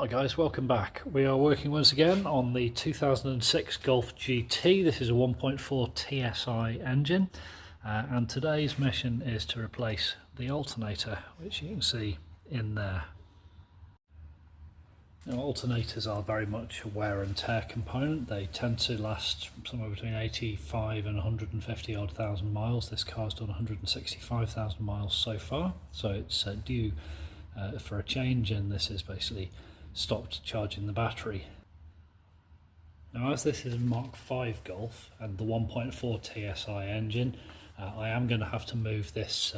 Hi guys, welcome back. We are working once again on the 2006 Golf GT. This is a 1.4 TSI engine and today's mission is to replace the alternator, which you can see in there. Now, alternators are very much a wear and tear component. They tend to last somewhere between 85 and 150 odd thousand miles. This car's done 165,000 miles so far, so it's due for a change, and this is basically stopped charging the battery. Now, as this is a Mk5 Golf and the 1.4 TSI engine, I am going to have to move this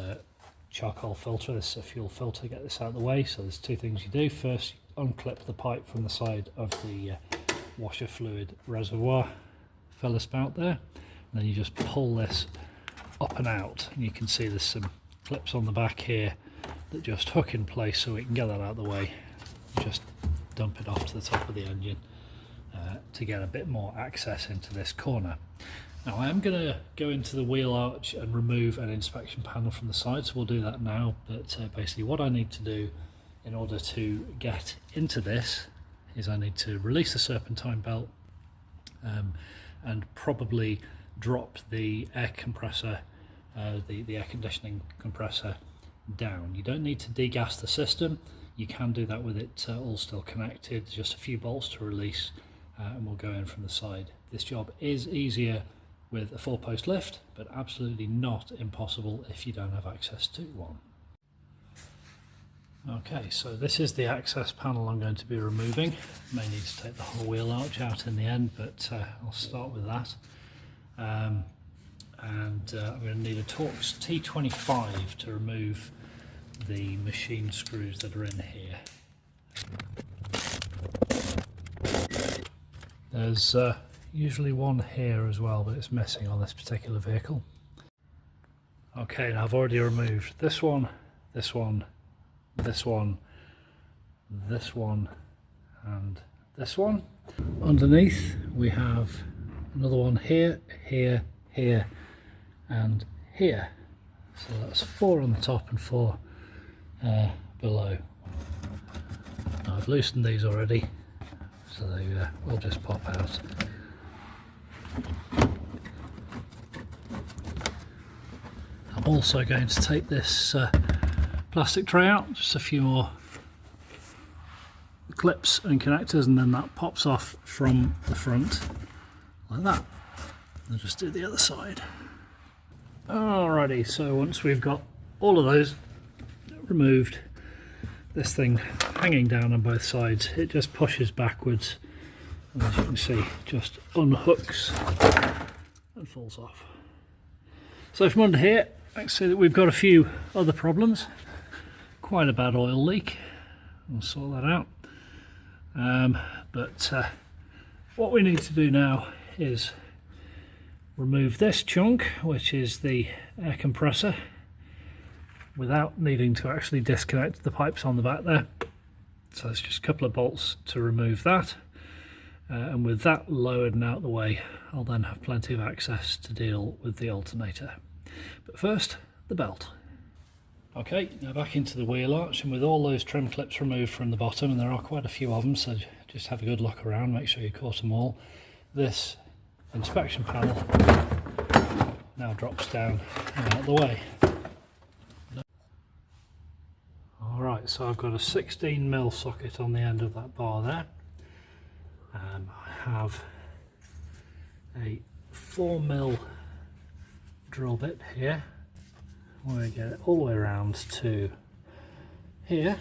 charcoal filter, this fuel filter, get this out of the way. So there's two things you do. First, you unclip the pipe from the side of the washer fluid reservoir filler spout there, and then you just pull this up and out, and you can see there's some clips on the back here that just hook in place, so we can get that out of the way. Just dump it off to the top of the engine to get a bit more access into this corner. Now, I am going to go into the wheel arch and remove an inspection panel from the side, so we'll do that now. But basically what I need to do in order to get into this is I need to release the serpentine belt and probably drop the air compressor, the air conditioning compressor down. You don't need to degas the system. You can do that with it all still connected. Just a few bolts to release and we'll go in from the side. This job is easier with a 4-post lift, but absolutely not impossible if you don't have access to one. Okay, so this is the access panel I'm going to be removing. May need to take the whole wheel arch out in the end, but I'll start with that. I'm going to need a Torx T25 to remove the machine screws that are in here. There's usually one here as well, but it's missing on this particular vehicle. Okay, now I've already removed this one, this one, this one, this one, and this one. Underneath we have another one here, here, here, and here. So that's 4 on the top and 4 below. Now, I've loosened these already, so they will just pop out. I'm also going to take this plastic tray out, just a few more clips and connectors, and then that pops off from the front like that. I'll just do the other side. Alrighty, so once we've got all of those removed, this thing hanging down on both sides, it just pushes backwards, and as you can see, just unhooks and falls off. So from under here, I can see that we've got a few other problems. Quite a bad oil leak. We'll sort that out. But what we need to do now is remove this chunk, which is the air compressor, without needing to actually disconnect the pipes on the back there. So it's just a couple of bolts to remove that, and with that lowered and out of the way, I'll then have plenty of access to deal with the alternator. But first, the belt. Okay, now back into the wheel arch, and with all those trim clips removed from the bottom, and there are quite a few of them, so just have a good look around, make sure you caught them all. This inspection panel now drops down and out of the way. Alright, so I've got a 16mm socket on the end of that bar there. I have a 4mm drill bit here. I'm going to get it all the way around to here.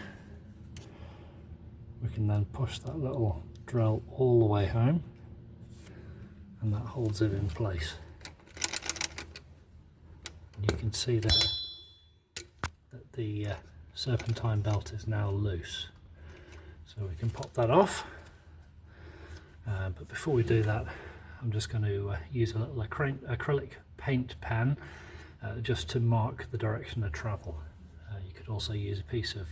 We can then push that little drill all the way home, and that holds it in place. And you can see there that the serpentine belt is now loose, so we can pop that off. But before we do that, I'm just going to use a little acrylic paint pen just to mark the direction of travel. You could also use a piece of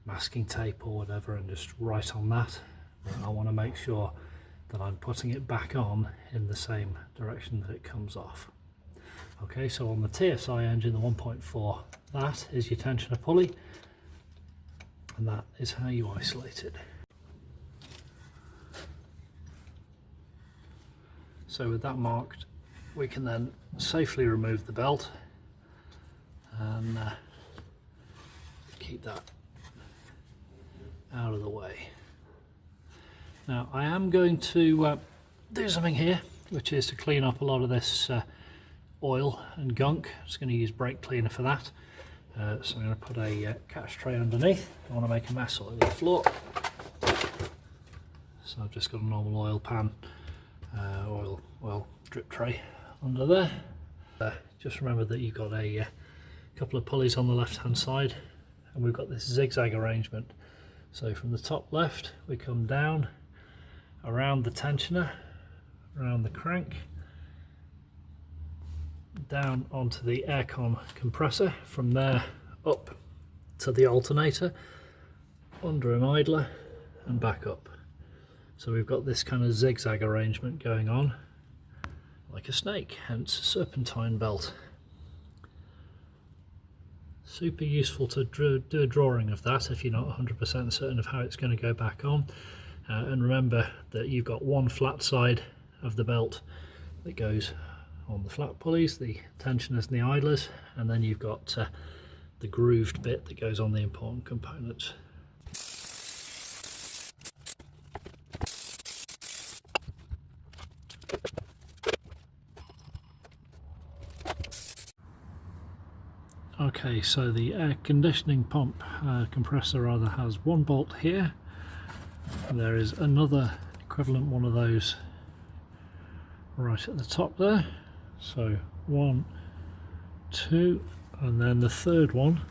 masking tape or whatever and just write on that. But I want to make sure that I'm putting it back on in the same direction that it comes off. Okay, so on the TSI engine, the 1.4, that is your tensioner pulley, and that is how you isolate it. So with that marked, we can then safely remove the belt and keep that out of the way. Now I am going to do something here, which is to clean up a lot of this oil and gunk. I'm just going to use brake cleaner for that. So I'm going to put a catch tray underneath. I want to make a mess all over the floor. So I've just got a normal oil pan, oil drip tray under there. Just remember that you've got a couple of pulleys on the left hand side, and we've got this zigzag arrangement. So from the top left we come down around the tensioner, around the crank, down onto the aircon compressor, from there up to the alternator, under an idler and back up. So we've got this kind of zigzag arrangement going on like a snake, hence serpentine belt. Super useful to do a drawing of that if you're not 100% certain of how it's going to go back on. And remember that you've got one flat side of the belt that goes on the flat pulleys, the tensioners and the idlers, and then you've got the grooved bit that goes on the important components. Okay, so the air conditioning pump compressor rather has one bolt here. There is another equivalent one of those right at the top there. So 1, 2, and then the third one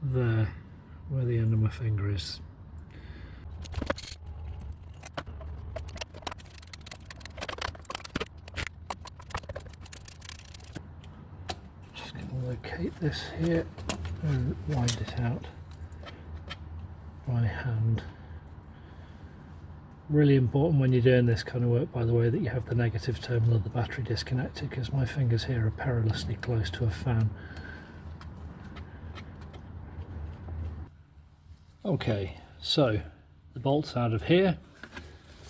there where the end of my finger is. Just going to locate this here and wind it out by hand. Really important when you're doing this kind of work, by the way, that you have the negative terminal of the battery disconnected, because my fingers here are perilously close to a fan. Okay, so the bolt's out of here,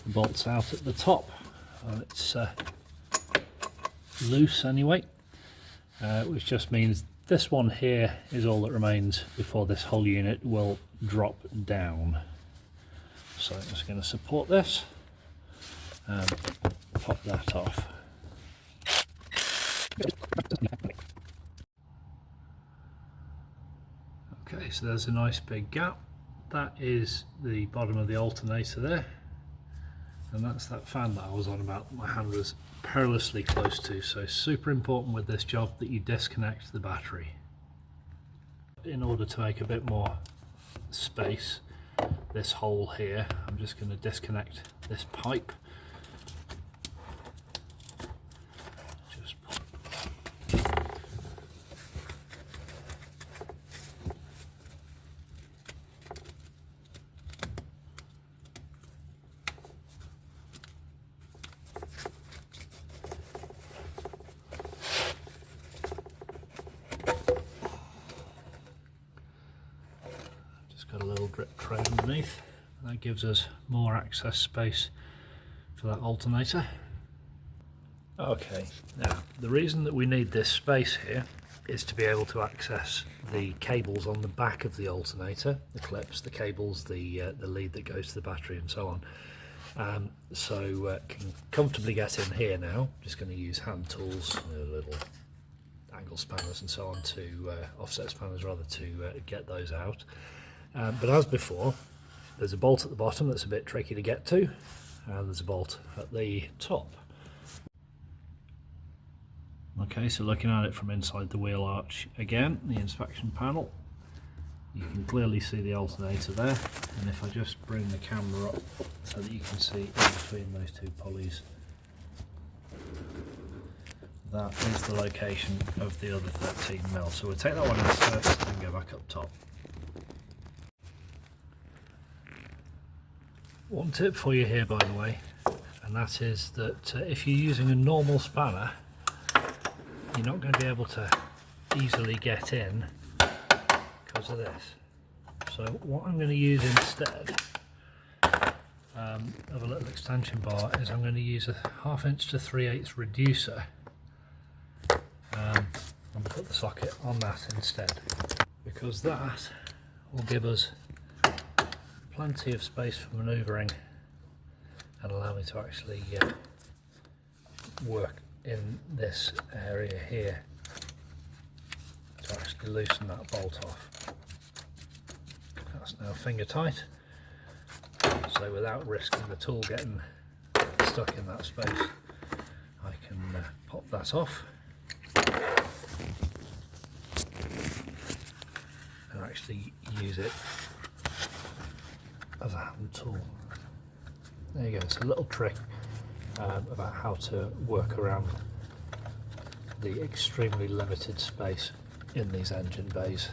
the bolt's out at the top, and it's loose anyway, which just means this one here is all that remains before this whole unit will drop down. So I'm just going to support this and pop that off. Okay, so there's a nice big gap. That is the bottom of the alternator there, and that's that fan that I was on about that my hand was perilously close to. So super important with this job that you disconnect the battery. In order to make a bit more space, this hole here, I'm just going to disconnect this pipe. Just pop. Got a little drip tray underneath. That gives us more access space for that alternator. Okay, now the reason that we need this space here is to be able to access the cables on the back of the alternator, the clips, the cables, the lead that goes to the battery and so on. So can comfortably get in here now. Just going to use hand tools, little angle spanners and so on, to offset spanners rather, to get those out. But as before, there's a bolt at the bottom that's a bit tricky to get to, and there's a bolt at the top. Okay, so looking at it from inside the wheel arch again, the inspection panel, you can clearly see the alternator there, and if I just bring the camera up so that you can see in between those two pulleys, that is the location of the other 13mm. So we'll take that one out first and go back up top. One tip for you here, by the way, and that is that if you're using a normal spanner, you're not going to be able to easily get in because of this. So what I'm going to use instead of a little extension bar is I'm going to use a 1/2 inch to 3/8 reducer and put the socket on that instead, because that will give us plenty of space for manoeuvring and allow me to actually work in this area here to actually loosen that bolt off. That's now finger tight, so without risking the tool getting stuck in that space, I can pop that off and actually use it as a hand tool. There you go. It's a little trick about how to work around the extremely limited space in these engine bays.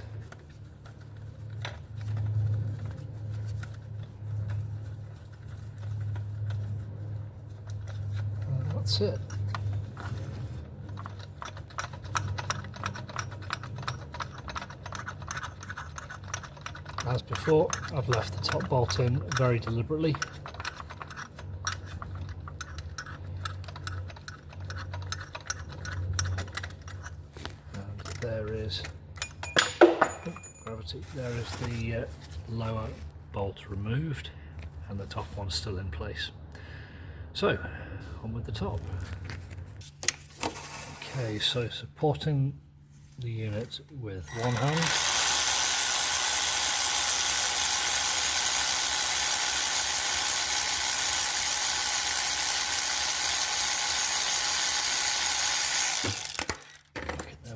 And that's it. As before, I've left the top bolt in very deliberately. And there is, gravity, there is the lower bolt removed and the top one's still in place. So, on with the top. Okay, so supporting the unit with one hand,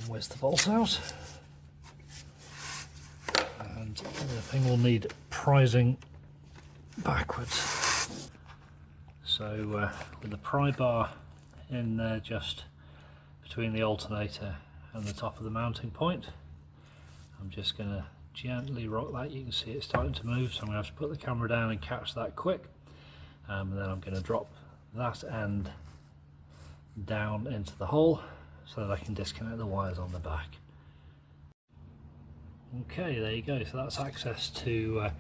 where's the bolt out, and the thing will need prising backwards. So with the pry bar in there just between the alternator and the top of the mounting point, I'm just going to gently rock that. You can see it's starting to move, so I'm going to have to put the camera down and catch that quick, and then I'm going to drop that end down into the hole so that I can disconnect the wires on the back. Okay, there you go. So that's access to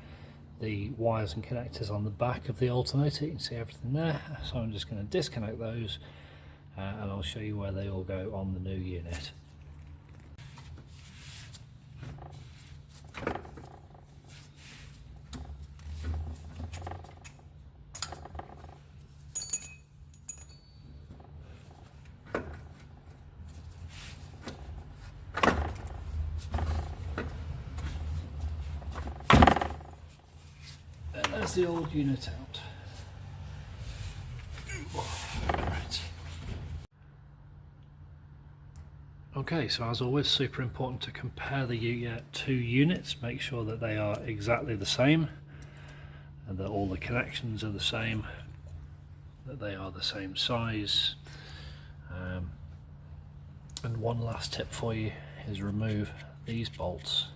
the wires and connectors on the back of the alternator. You can see everything there. So I'm just going to disconnect those and I'll show you where they all go on the new unit. There's the old unit out. Right. Okay, so as always, super important to compare the two units, make sure that they are exactly the same and that all the connections are the same, that they are the same size. And one last tip for you is remove these bolts,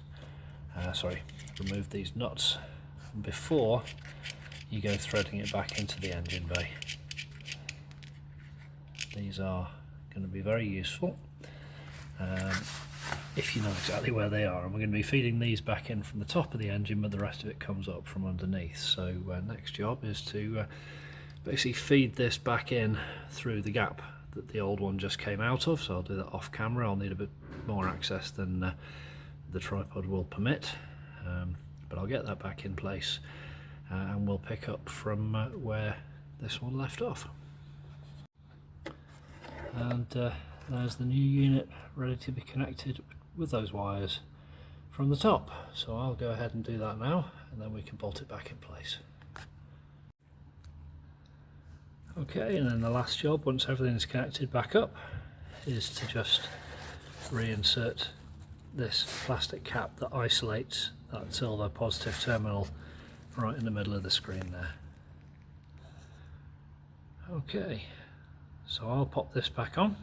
remove these nuts before you go threading it back into the engine bay. These are going to be very useful if you know exactly where they are, and we're going to be feeding these back in from the top of the engine, but the rest of it comes up from underneath. So next job is to basically feed this back in through the gap that the old one just came out of. So I'll do that off camera. I'll need a bit more access than the tripod will permit, but I'll get that back in place and we'll pick up from where this one left off. And there's the new unit ready to be connected with those wires from the top. So I'll go ahead and do that now, and then we can bolt it back in place. Okay, and then the last job, once everything is connected back up, is to just reinsert this plastic cap that isolates that silver positive terminal right in the middle of the screen there. Okay, so I'll pop this back on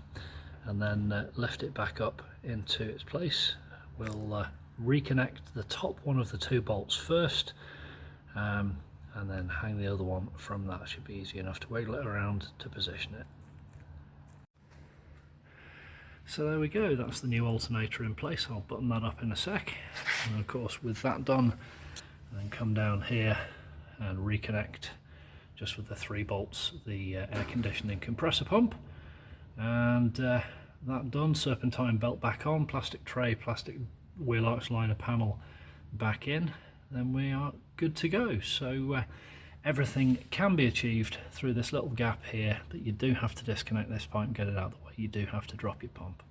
and then lift it back up into its place. We'll reconnect the top one of the two bolts first, and then hang the other one from that. Should be easy enough to wiggle it around to position it. So there we go, that's the new alternator in place. I'll button that up in a sec, and of course with that done, then come down here and reconnect just with the 3 bolts, the air conditioning compressor pump, and that done. Serpentine belt back on, plastic tray, plastic wheel arch liner panel back in, then we are good to go. So everything can be achieved through this little gap here, but you do have to disconnect this pipe and get it out of the way. You do have to drop your pump.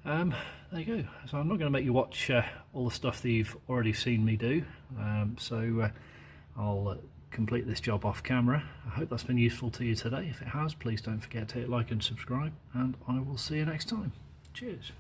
There you go. So I'm not going to make you watch all the stuff that you've already seen me do, I'll complete this job off camera. I hope that's been useful to you today. If it has, please don't forget to hit like and subscribe, and I will see you next time. Cheers.